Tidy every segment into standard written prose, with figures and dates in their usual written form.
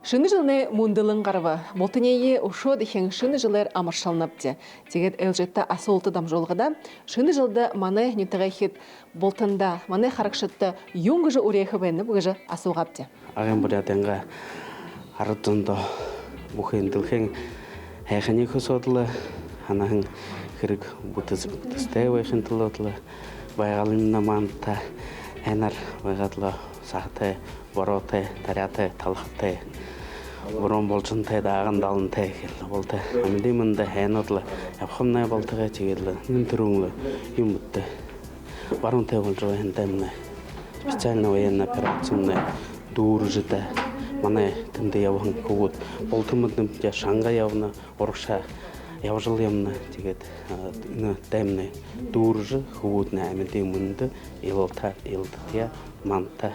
Шыны жылны мундылын қарва. Болтынейе ушо дехен шыны жылар амаршалнапты. Тегет элжетта асолты дамжолғыда. Шыны жылда маны нютыға хет болтында, маны харакшытты юнгыжы урехы бәнні бұғыжы асылғапты. Ағын бұратенға арытында бұхын дылхен әйхіне көсодылы, анағын кірік бұтыстай өйхін тылыдылы, байғалымна манта, әнар байғадылы сағытай, боротай, тарятай, талықтай, бұрын болчынтай, дағын далынтай келі болты. Аминде мұнда әйнадылы, әпқымнай болтыға тегелі, нүн түріңлі, юмбытты. Барынтай болжы өйіндеміне, специально военная операция дұржыда, мана тінде явығын көгіт. Болтымыдым шаңға явына, орықша явжыл ямына тегет дәміне дұржы көгітіне әмінде мұнды елта, елдіқия, манта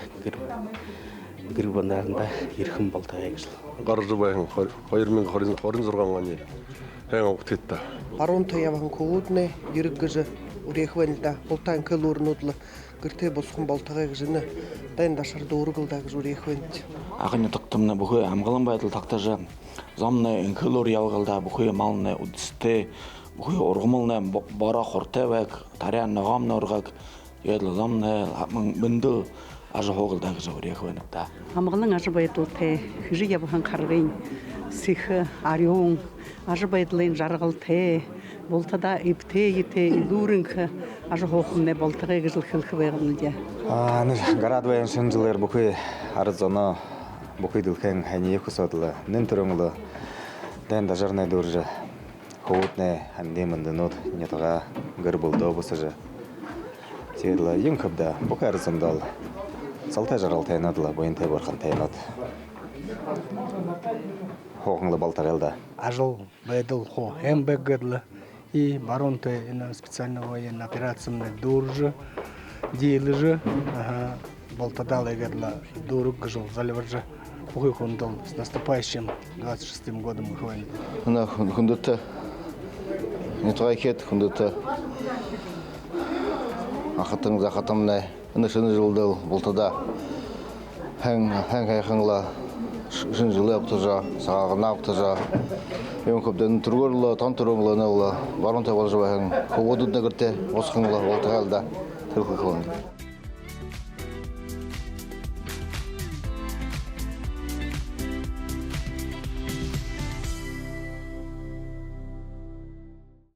грибандарында еркін болтыға егіжіл. Қаржы байын, 2026 ғаны әң оқтетті. Баронта явығын көгітіне ерігіжі урехвенда болтан көлөрнудлы гырте босқын болтыға егіжіні дайындашар дұрығылдағы жүрехвенді. Ағыны тұқтымны бұхы амғылын байдыл тақтажы замны инкылор ялғылда бұхы малны удысты бұхы орғымылны бара қортевек тарянны ғамны орғак едлі замны мүнділ ажы хоғылдағы жүрехвенді. Амғылын ажы байдыл те хүжі ябығын қарғын сихы арионг ажы байдылын жарғыл те болтада ипте ете илурынқы ажы хоғымны болтыға егіжіл қылқы байғылны де. Гарадвайын шынжылыр бұқы арызоны бұқы дылқын әне екісодылы нін түріңілі дән дажарнай дұржы хоғытны әндемінді нұт нетіға ғыр бұлды бұсыжы. Тегелі ең көпді бұқы арызындал салтай жарал тайнадылы бойынтай борқан тайнад. Хоғыңлы балтағелді. Ажыл байдыл хо әм бәггірлі и баронты специальная военная операция дұржы дейліжі болтадал егерла дұрық ғыжыл заливаржы бұғый құндыл с наступающим 26-м годом ұхвайны. Она құндыты не тұғай кет құндыты ақытың зақытымны шыны жылдыл болтада әң қайқыңла шын жылы аптыжа, сағағына аптыжа ең көптен түргөрлі, тан түріңлі барынтай болжы бәйін көғодудына кірте осқыңлы болтығалда түркі қылын.